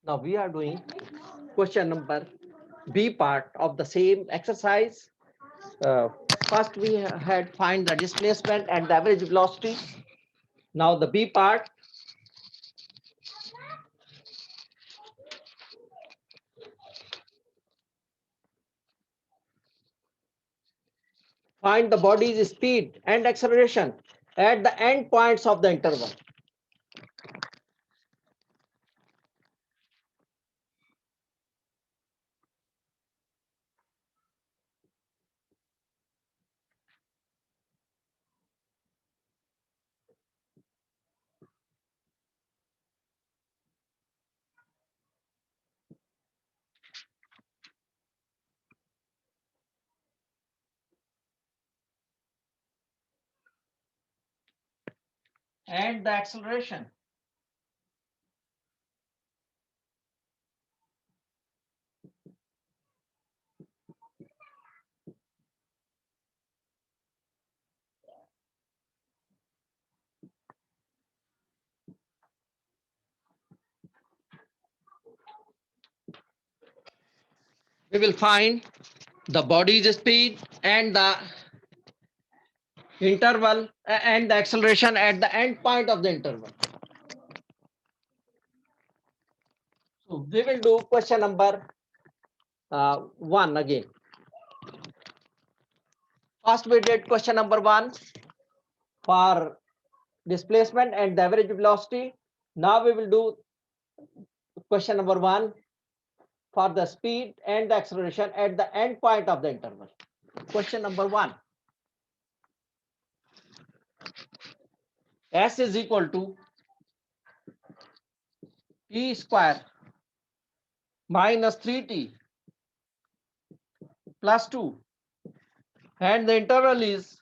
Now we are doing question number B part of the same exercise. Uh, First we had find the displacement and the average velocity. Now the B part. Find the body's speed and acceleration at the end points of the interval. And the acceleration. We will find the body's speed and the interval and the acceleration at the end point of the interval. So we will do question number 1 again. First we did question number 1 for displacement and the average velocity. Now we will do question number 1 for the speed and the acceleration at the end point of the interval. Question number 1. S is equal to t square minus 3t plus 2, and the interval is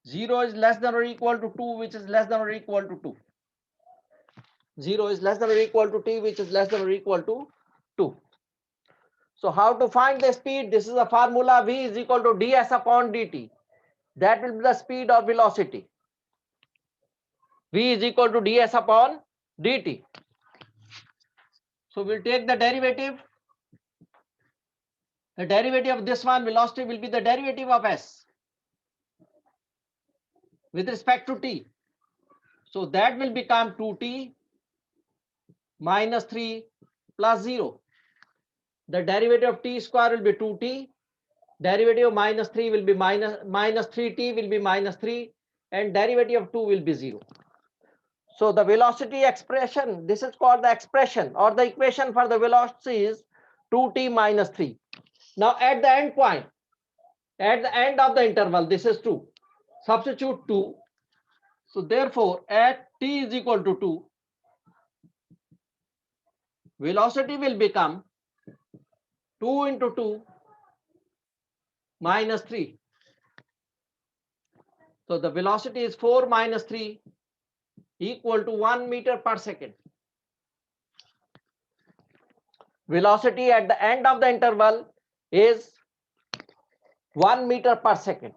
0 is less than or equal to 2, which is less than or equal to 2. 0 is less than or equal to t, which is less than or equal to 2. So how to find the speed? This is a formula. V is equal to ds upon dt. That will be the speed or velocity. V is equal to ds upon dt. So we'll take the derivative. The derivative of this one, velocity, will be the derivative of s with respect to t. So that will become 2t minus 3 plus 0. The derivative of t square will be 2t. Derivative of minus 3 will be minus 3t will be minus 3, and derivative of 2 will be 0. So the velocity expression, this is called the expression or the equation for the velocity is 2t minus 3. Now at the end point, at the end of the interval, this is 2. Substitute 2. So therefore, at t is equal to 2, velocity will become 2 into 2 minus 3. So the velocity is 4 minus 3 equal to 1 meter per second. Velocity at the end of the interval is 1 meter per second.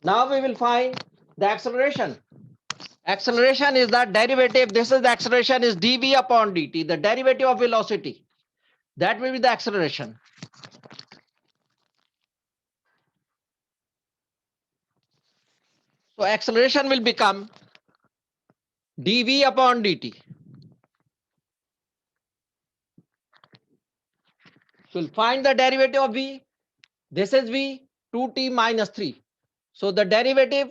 Now we will find the acceleration. Acceleration is the derivative. This is the acceleration is dv upon dt, the derivative of velocity. That will be the acceleration. So acceleration will become dv upon dt. So we'll find the derivative of v. This is v, 2t minus 3. So the derivative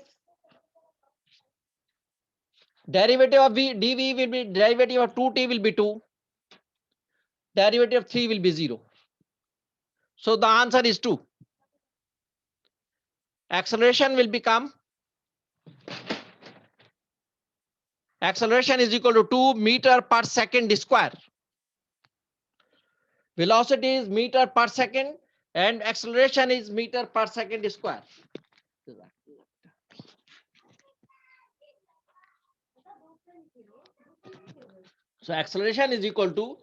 of v, dv will be derivative of 2t will be 2. Derivative of 3 will be 0. So the answer is 2. Acceleration will become, acceleration is equal to 2 meter per second square. Velocity is meter per second and acceleration is meter per second square. So acceleration is equal to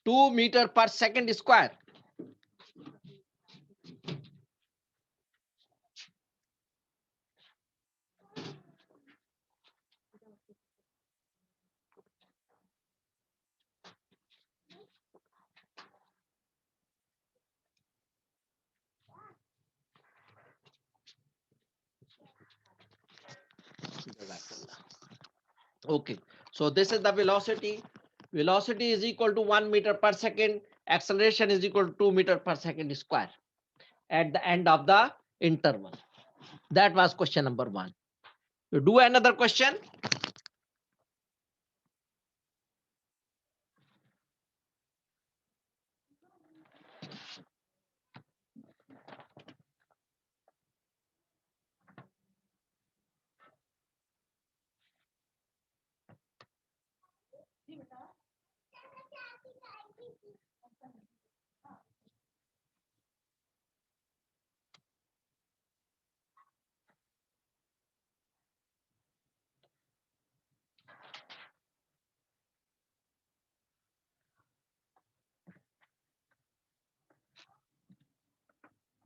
2 meter per second square. Okay, so this is the velocity. Velocity is equal to 1 meter per second. Acceleration is equal to 2 meter per second square at the end of the interval. That was question number 1. You do another question.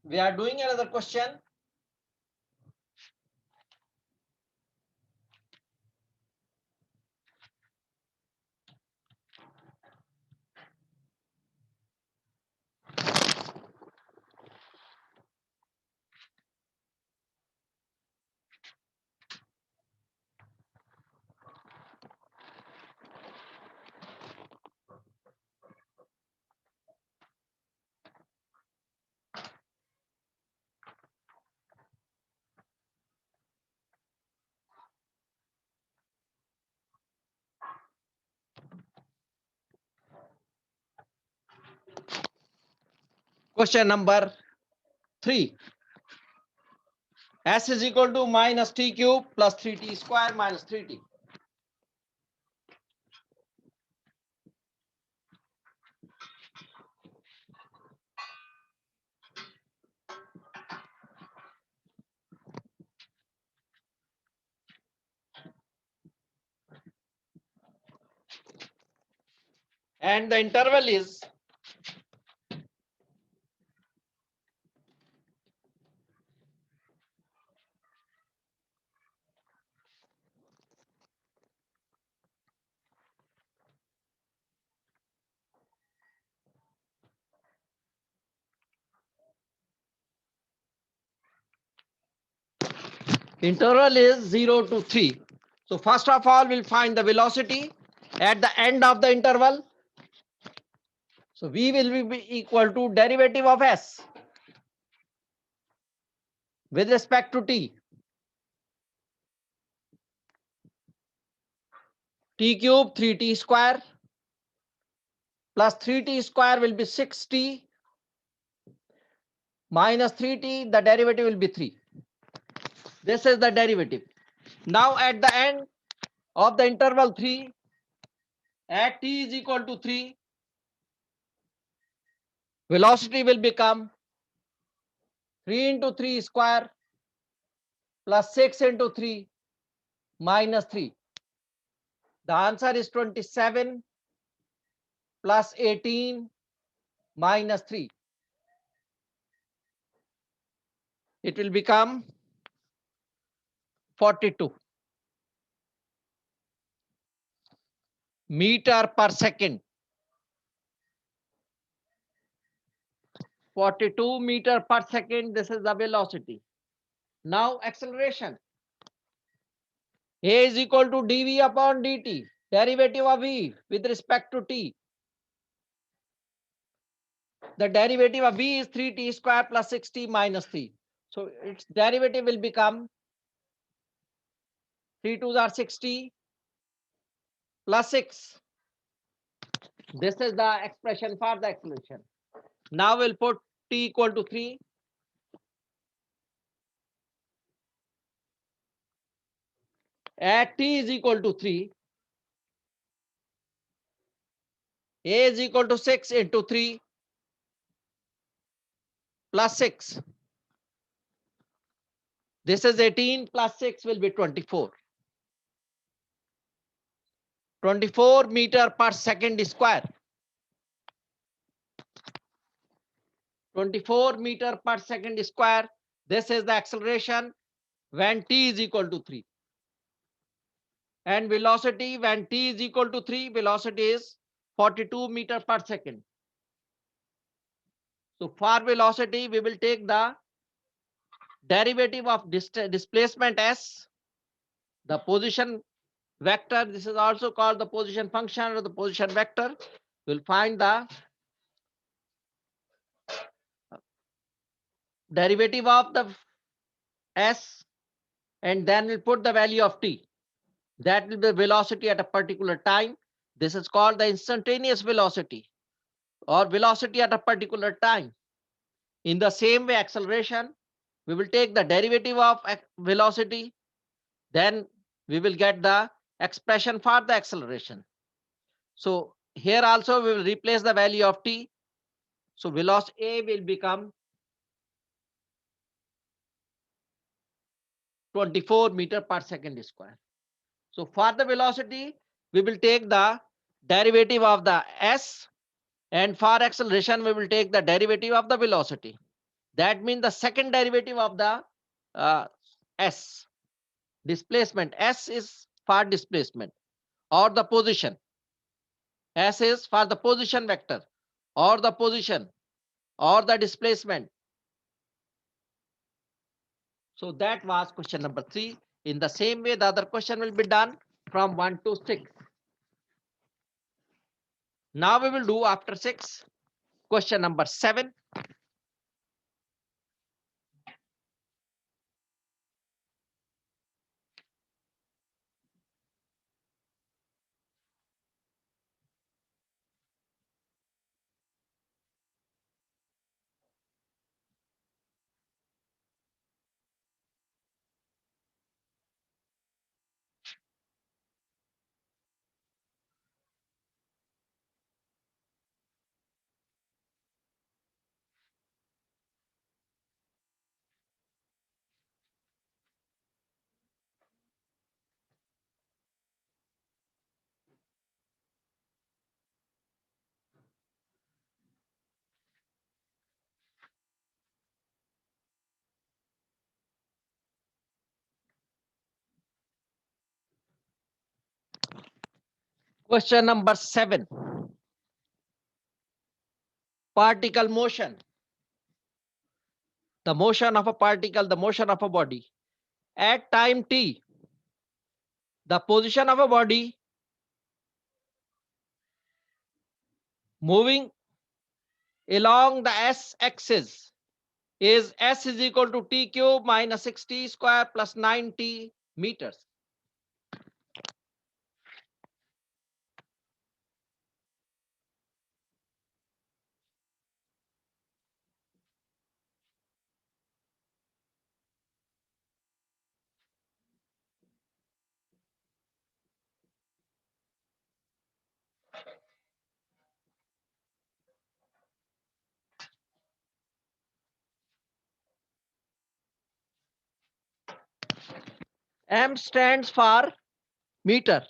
We are doing another question. Question number 3. S is equal to minus t cube plus 3t square minus 3t. And the interval is interval is 0 to 3. So first of all, we'll find the velocity at the end of the interval. So v will be equal to derivative of s with respect to t. T cube 3t square plus 3t square will be 6t minus 3t, the derivative will be 3. This is the derivative. Now at the end of the interval 3, at t is equal to 3, velocity will become 3 into 3 square plus 6 into 3 minus 3. The answer is 27 plus 18 minus 3. It will become 42 meter per second. 42 meter per second. This is the velocity. Now acceleration. A is equal to dv upon dt. Derivative of v with respect to t. The derivative of v is 3t square plus 6t minus 3. So its derivative will become 3 2s are 60 plus 6. This is the expression for the acceleration. Now we'll put t equal to 3. At t is equal to 3, a is equal to 6 into 3 plus 6. This is 18 plus 6 will be 24. 24 meter per second square. 24 meter per second square. This is the acceleration when t is equal to 3. And velocity when t is equal to 3, velocity is 42 meter per second. So for velocity, we will take the derivative of displacement s the position vector, this is also called the position function or the position vector. We'll find the derivative of the s, and then we'll put the value of t. That will be velocity at a particular time. This is called the instantaneous velocity or velocity at a particular time. In the same way, acceleration, we will take the derivative of velocity, then we will get the expression for the acceleration. So here also we will replace the value of t. So velocity A will become 24 meter per second square. So for the velocity, we will take the derivative of the s, and for acceleration, we will take the derivative of the velocity. That means the second derivative of the s. Displacement, s is for displacement or the position. S is for the position vector or the position or the displacement. So that was question number 3. In the same way, the other question will be done from 1 to 6. Now we will do after 6, question number 7. Question number 7. Particle motion. The motion of a particle, the motion of a body. At time t, the position of a body moving along the s-axis is s is equal to t cube minus 6t square plus 9t meters. M stands for meter.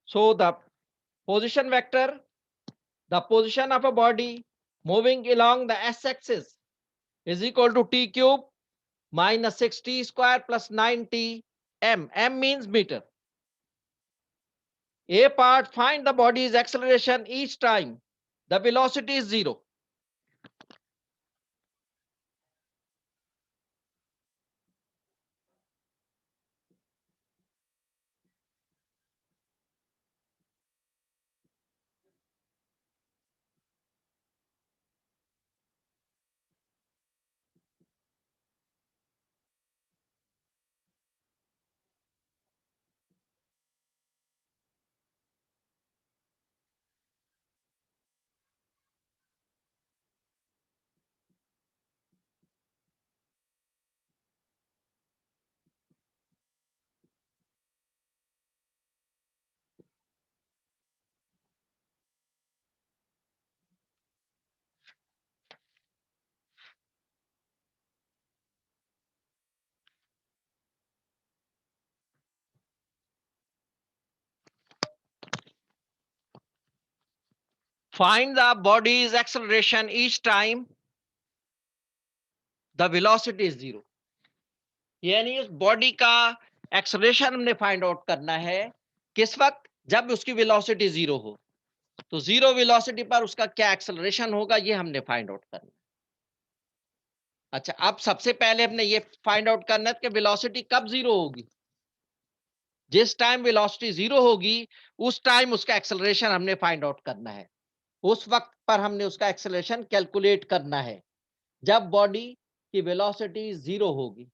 So the position vector, the position of a body moving along the s-axis is equal to t cube minus 6t square plus 9t m. M means meter. A part, find the body's acceleration each time the velocity is 0. Find the body's acceleration each time the velocity is 0. यानी उस body का acceleration हमने find out करना है किस वक्त, जब उसकी वेलोसिटी 0 हो. तो 0 वेलोसिटी पर उसका क्या एक्सेलरेशन होगा, ये हमने फाइंड आउट करना. अच्छा, अब सबसे पहले हमने ये फाइंड आउट करना है कि वेलोसिटी कब जीरो होगी। जिस टाइम वेलोसिटी जीरो होगी उस टाइम उसका एक्सेलरेशन हमने फाइंड आउट करना है। उस वक्त पर हमने उसका एक्सेलरेशन कैलकुलेट करना है जब बॉडी की वेलोसिटी जीरो होगी।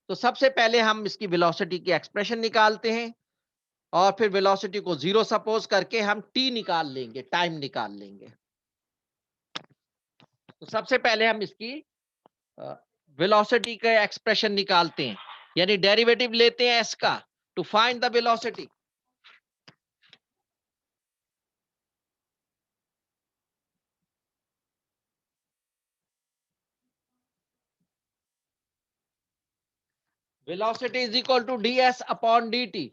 तो सबसे पहले हम इसकी वेलोसिटी की एक्सप्रेशन निकालते हैं और फिर वेलोसिटी को जीरो सपोज करके हम टी निकाल लेंगे, टाइम निकाल लेंगे। तो सबसे पहले हम इसकी वेलोसिटी का एक्सप्रेशन निकालते हैं, यानी डेरिवेटिव लेते हैं एस का to find the velocity. Velocity is equal to D S upon D T.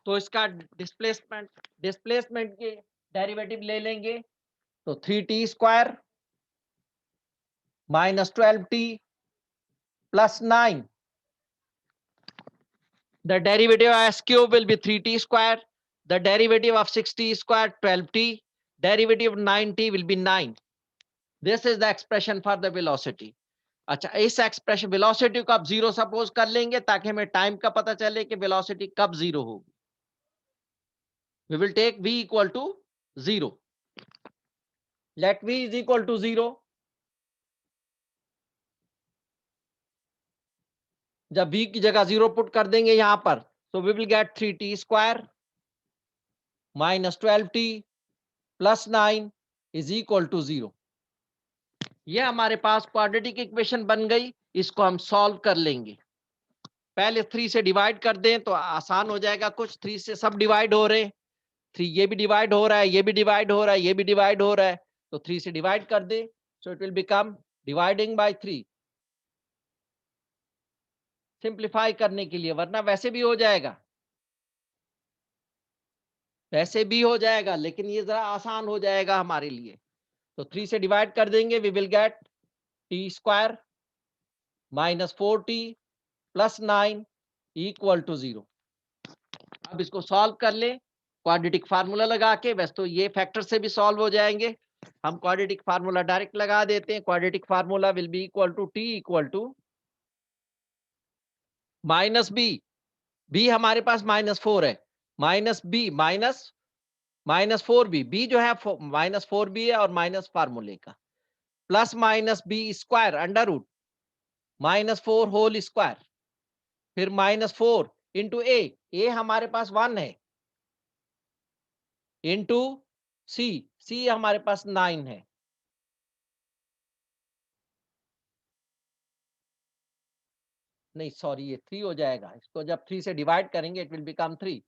तो इसका डिस्प्लेसमेंट के डेरिवेटिव ले लेंगे, तो 3t² minus 12t plus 9। The derivative of s cube will be 3t square. The derivative of 6t square 12t. Derivative of 9t will be 9. This is the expression for the velocity. अच्छा, इस expression velocity को आप zero suppose कर लेंगे ताकि हमें time का पता चले कि वेलोसिटी कब जीरो होगी। We will take v equal to 0. Let v is equal to 0. जब v की जगह 0 पुट कर देंगे यहां पर, तो we will get 3t square minus 12t plus 9 is equal to 0. ये हमारे पास क्वाड्रेटिक इक्वेशन बन गई। इसको हम सॉल्व कर लेंगे। पहले 3 से डिवाइड कर दें तो आसान हो जाएगा कुछ। 3 से सब डिवाइड हो रहे हैं, 3 ये भी डिवाइड हो रहा है, ये भी डिवाइड हो रहा है, ये भी डिवाइड हो रहा है, तो 3 से डिवाइड कर दे, so it will become dividing by 3। Simplify करने के लिए, वरना वैसे भी हो जाएगा, वैसे भी हो जाएगा, लेकिन ये जरा आसान हो जाएगा हमारे लिए। तो 3 से डिवाइड कर देंगे, we will get T square minus 4t plus 9 equal to 0। अब इसको सॉल्व कर ले क्वाड्रेटिक फार्मूला लगा के। वैसे तो ये फैक्टर से भी सॉल्व हो जाएंगे, हम क्वाड्रेटिक फार्मूला डायरेक्ट लगा देते हैं। Quadratic formula will be equal to T equal to minus B. B हमारे पास -4 है, minus B minus -4b। B जो है -4b है और माइनस फार्मूले का, plus minus B square under root -4 whole square, फिर -4 इंटू ए हमारे पास 1 है, इंटू सी, सी हमारे पास 9 है। नहीं सॉरी, ये 3 हो जाएगा। इसको जब 3 से डिवाइड करेंगे इट विल बिकम 3।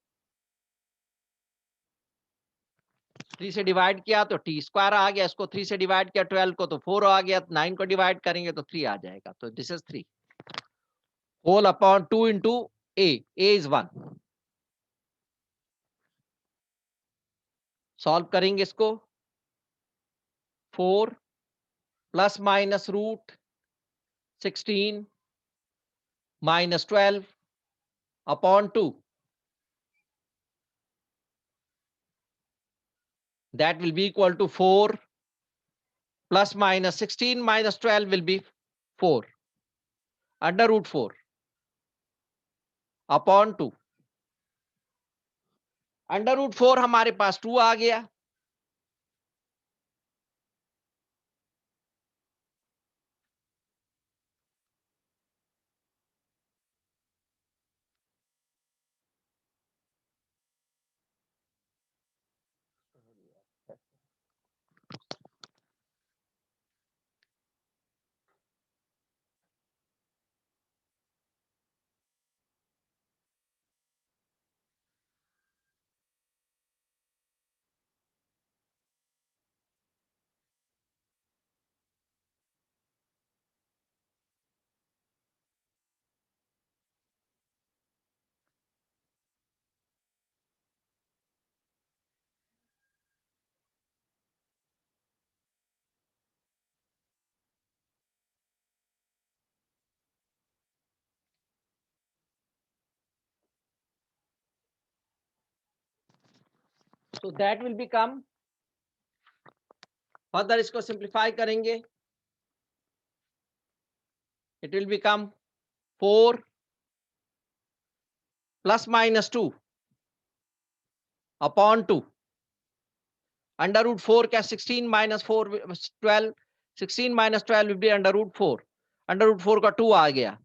3 से डिवाइड किया तो टी स्क्वायर आ गया, इसको 3 से डिवाइड किया 12 को तो 4 आ गया, 9 को डिवाइड करेंगे तो 3 आ जाएगा। तो this is 3 whole upon 2 into A is 1। Solve करेंगे इसको, 4 plus minus root 16 minus 12 upon 2, that will be equal to 4 plus minus 16 minus 12 will be 4 under root 4 upon 2। Under root 4 हमारे पास 2 आ गया, So that will become, further इसको simplify करेंगे, it will become 4 plus minus 2 upon 2 under root 4 क्या 16 minus 4 12, 16 minus 12 will be under root 4, under root 4 का 2 आ गया,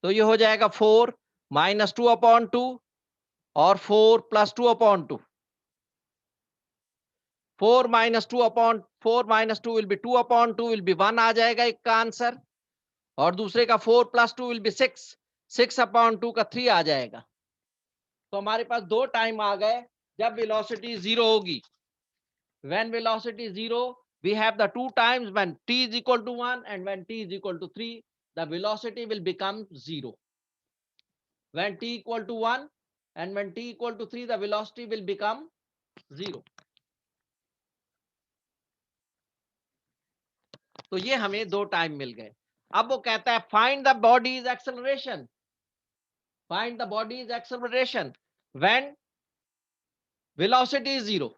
तो ये हो जाएगा 4 minus 2 upon 2 और 4 plus 2 upon 2. 4 minus 2 upon 4 minus 2 will be 2 upon 2 will be 1 आ जाएगा एक का आंसर, और दूसरे का 4 plus 2 will be 6, 6 upon 2 का 3 आ जाएगा. तो हमारे पास दो टाइम आ गए जब वेलोसिटी 0 होगी. When velocity is 0, we have the two times when t is equal to 1 and when t is equal to 3, the velocity will become 0. When t equal to 1 and when t equal to 3, the velocity will become 0. तो ये हमें दो time मिल गए. अब वो कहता है find the body's acceleration. Find the body's acceleration when velocity is 0.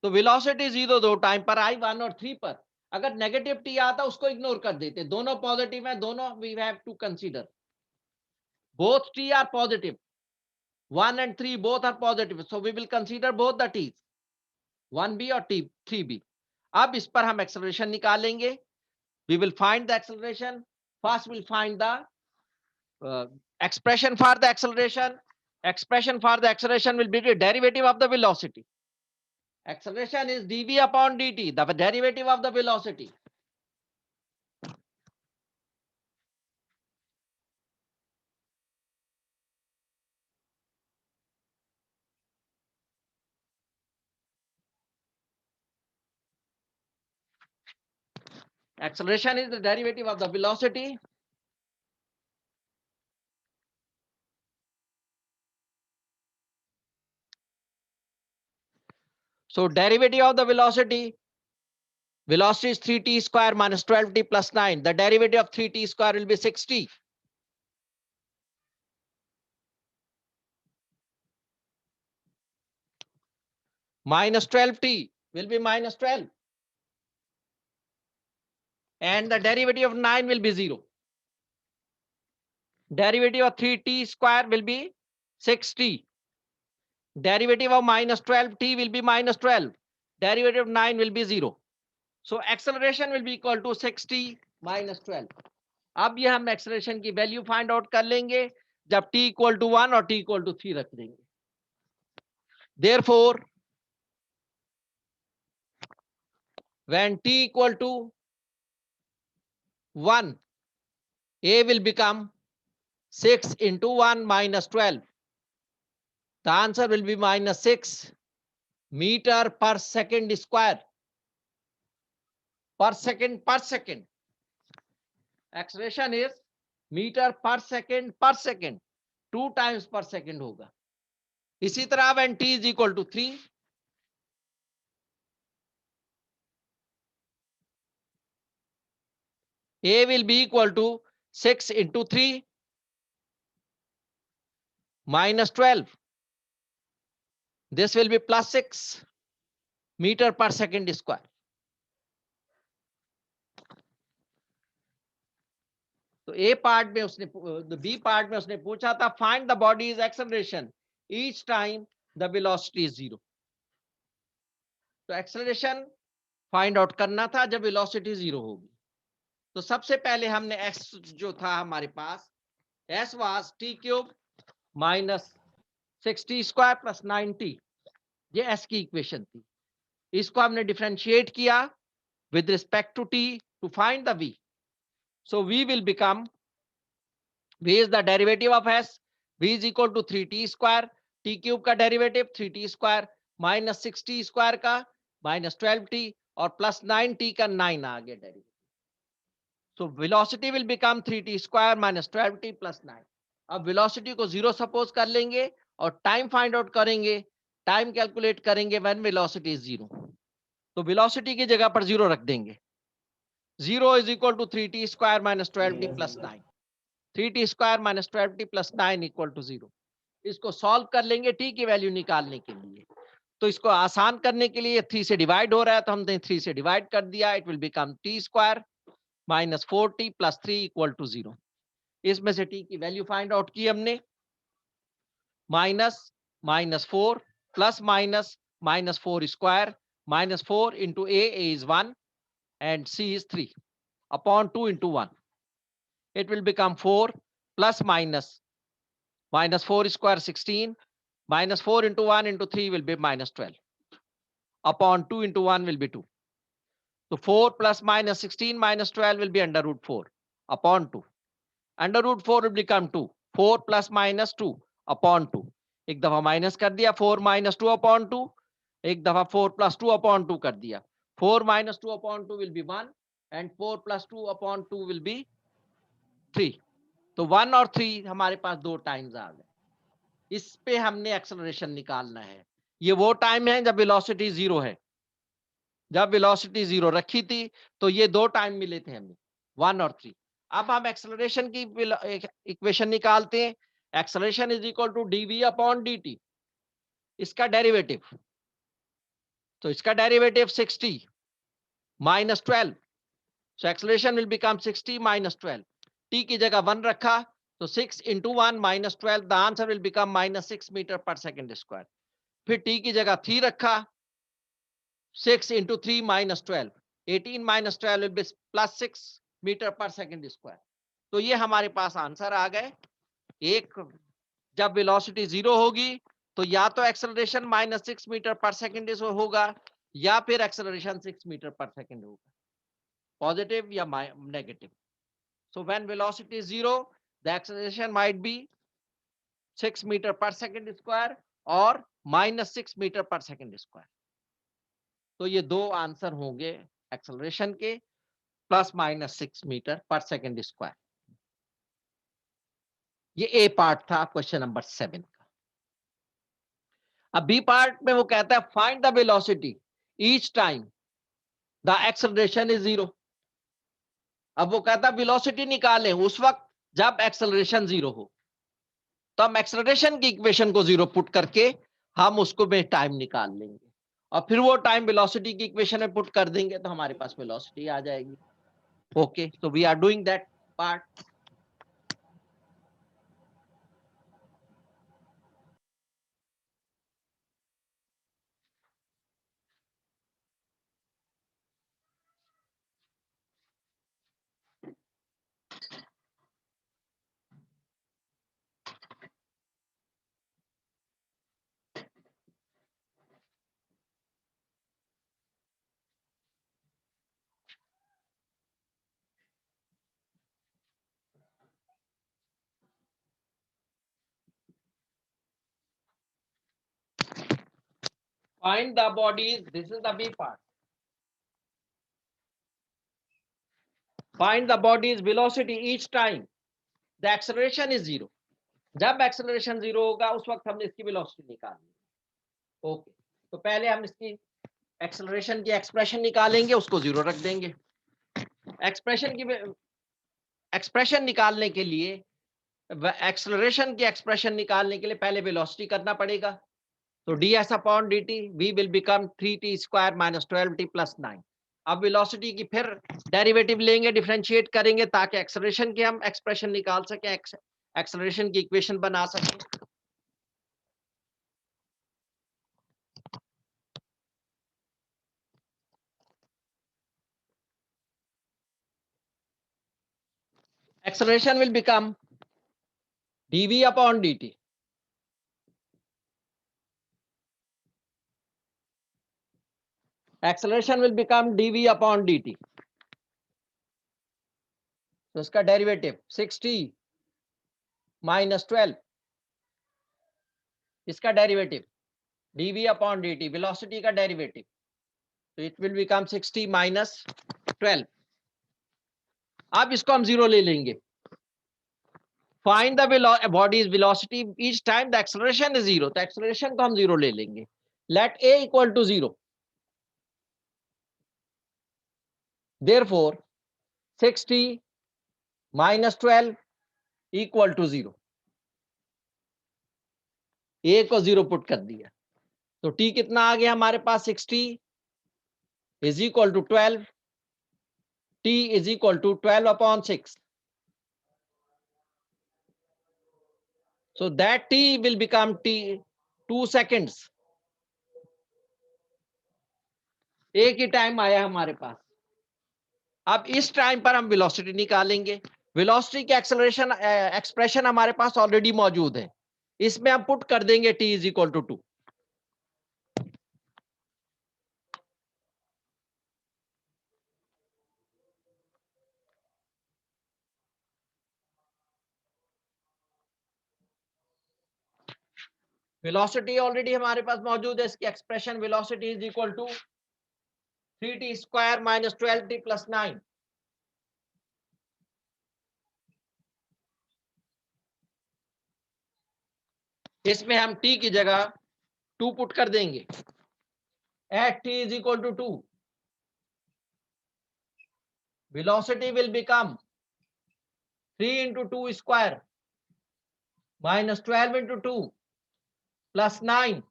तो वेलोसिटी 0 दो टाइम पर आई, 1 और 3 पर. अगर नेगेटिव टी आता उसको इग्नोर कर देते, दोनों पॉजिटिव है, दोनों we have to consider. Both T are positive, 1 and 3 both are positive, so we will consider both the t's, 1b और 3b. अब इस पर हम एक्सेलरेशन निकालेंगे. We will find the acceleration. First we'll find the expression for the acceleration. Expression for the acceleration will be the derivative of the velocity. Acceleration is dv upon dt, the derivative of the velocity. Acceleration is the derivative of the velocity. So derivative of the velocity, velocity is 3t square minus 12t plus 9. The derivative of 3t square will be 6t. Minus 12t will be minus 12. And the derivative of 9 will be 0. Derivative of 3t square will be 6t. Derivative of minus 12t will be minus 12. Derivative of 9 will be 0. So acceleration will be equal to 6t minus 12. अब ये हम acceleration की value find out कर लेंगे जब t equal to 1 और t equal to 3 रख देंगे. Therefore, when t equal to 1, a will become 6 into 1 minus 12. The answer will be minus 6 meter per second square. Per second per second. Acceleration is meter per second per second. 2 times per second होगा. इसी तरह when t is equal to 3, a will be equal to 6 into 3 minus 12. This will be plus 6 meter per second square. तो ए part में उसने, B part में उसने पूछा था find the bodies acceleration each time the velocity is 0. तो acceleration find out करना था जब वेलोसिटी 0 होगी. तो सबसे पहले हमने एक्स जो था हमारे पास, S was T cube minus 6t square plus 9t, ये एस की इक्वेशन थी. इसको हमने डिफरेंशिएट किया with respect to T to find the V. So v will become, v is the derivative of s, v is equal to 3t square, t cube का derivative 3t square minus 6t square का minus 12t और plus 9t का 9 आ गया derivative. So velocity will become 3t square minus 12t plus 9. अब velocity को 0 suppose कर लेंगे और time find out करेंगे, time calculate करेंगे when velocity is 0. तो velocity की जगह पर 0 रख देंगे. 0 is equal to 3t square minus 12t plus 9. 3t square minus 12t plus 9 equal to 0. इसको सॉल्व कर लेंगे t की वैल्यू निकालने के लिए. तो इसको आसान करने के लिए 3 से डिवाइड हो रहा है, तो हमने 3 से डिवाइड कर दिया। It will become T square minus 4t plus 3 equal to 0। इसमें से t की वैल्यू फाइंड आउट की हमने, -4 plus -4 square -4 into a is 1 and c is 3 upon 2 into 1. It will become 4 plus -4 square 16 -4 into 1 into 3 will be -12 upon 2 into 1 will be 2. So 4 plus -16 minus 12 will be under root 4 upon 2. Under root 4 will become 2. 4 plus minus 2 upon 2. एक दफा minus कर दिया, 4 minus 2 upon 2. एक दफा 4 plus 2 upon 2 कर दिया. 4 minus 2 upon 2 will be 1 and 4 plus 2 upon 2 will be 3. तो 1 और 3 हमारे पास दो टाइम्स आ गए। इस पे हमने एक्सेलरेशन निकालना है। ये वो टाइम है जब वेलोसिटी 0 है। जब वेलोसिटी 0 रखी थी तो ये दो टाइम मिले थे हमें, 1 और 3। अब हम एक्सेलरेशन की इक्वेशन निकालते हैं। Acceleration is equal to dv upon dt, इसका डेरिवेटिव। तो इसका derivative 60 minus 12, so acceleration will become 60 minus 12। t की जगह 1 रखा तो 6 into 1 minus 12, the answer will become -6 metre per second square. फिर t की जगह 3 रखा, 6 into 3 minus 12, 18 minus 12 will be plus 6 metre per second square. तो ये हमारे पास आंसर आ गए। एक, जब वेलोसिटी 0 होगी तो या तो एक्सेलरेशन -6 मीटर पर सेकेंड होगा या फिर एक्सेलरेशन 6 मीटर पर सेकेंड होगा, पॉजिटिव या negative. So when velocity 0 the acceleration might be 6 metre per second square और -6 मीटर पर सेकेंड स्क्वायर। तो ये दो आंसर होंगे एक्सेलरेशन के, +- 6 मीटर पर सेकेंड स्क्वायर। ये ए पार्ट था क्वेश्चन नंबर 7 का। अब बी पार्ट में वो कहता है find the velocity each time the acceleration is 0। अब वो कहता है वेलोसिटी निकालें उस वक्त जब एक्सेलरेशन 0 हो। तो हम एक्सेलरेशन की इक्वेशन को 0 पुट करके हम उसको में टाइम निकाल लेंगे और फिर वो टाइम वेलोसिटी की इक्वेशन में पुट कर देंगे तो हमारे पास वेलोसिटी आ जाएगी। Okay, so we are doing that part. Find the bodies, this is the B part. Find the body's velocity each time the acceleration is 0. जब एक्सेलरेशन 0 होगा उस वक्त हमने इसकी वेलोसिटी निकालनी है। ओके, तो पहले हम इसकी एक्सेलरेशन की एक्सप्रेशन निकालेंगे, उसको 0 रख देंगे। एक्सप्रेशन निकालने के लिए, एक्सेलरेशन की एक्सप्रेशन निकालने के लिए पहले वेलोसिटी करना पड़ेगा। तो ds upon dt v will become 3t square minus 12t plus 9। अब वेलोसिटी की फिर डेरिवेटिव लेंगे, डिफरेंशिएट करेंगे ताकि एक्सेलरेशन की हम एक्सप्रेशन निकाल सकें, एक्सेलरेशन की इक्वेशन बना सकें। Acceleration will become dv upon dt, acceleration will become dv upon dt। तो इसका डेरिवेटिव 60 माइनस 12, इसका derivative dv upon dt, velocity का डेरिवेटिव, तो इट विल बिकम 60 माइनस 12। अब इसको हम 0 ले लेंगे। Find the bodies velocity each time the acceleration is 0, तो एक्सेलरेशन को हम 0 ले लेंगे। Let a equal to 0, therefore 60 minus 12 equal to 0। a को 0 पुट कर दिया So t कितना आ गया हमारे पास 60 is equal to 12. T is equal to 12 upon 6. So that t will become t 2 seconds. एक ही टाइम आया हमारे पास. अब इस टाइम पर हम वेलोसिटी निकालेंगे. वेलोसिटी की एक्सेलरेशन एक्सप्रेशन हमारे पास ऑलरेडी मौजूद है. इसमें हम पुट कर देंगे t is equal to 2. Velocity already हमारे पास मौजूद है. इसकी expression velocity is equal to 3t square minus 12t plus 9. इसमें हम t की जगह 2 पुट कर देंगे. At t is equal to 2, velocity will become 3 into 2 square minus 12 into 2 plus 9.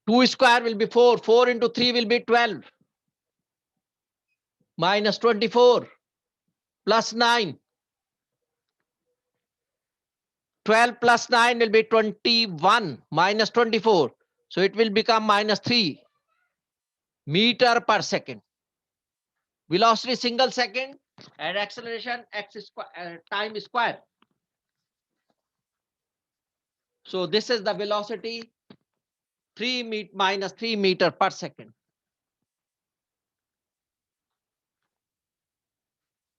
2 square will be 4. 4 into 3 will be 12 minus 24 plus 9. 12 plus 9 will be 21 minus 24. So it will become minus 3 meter per second. Velocity single second and acceleration x square time square. So this is the velocity 3 minus 3 meter per second.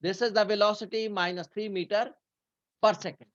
This is the velocity minus 3 meter per second.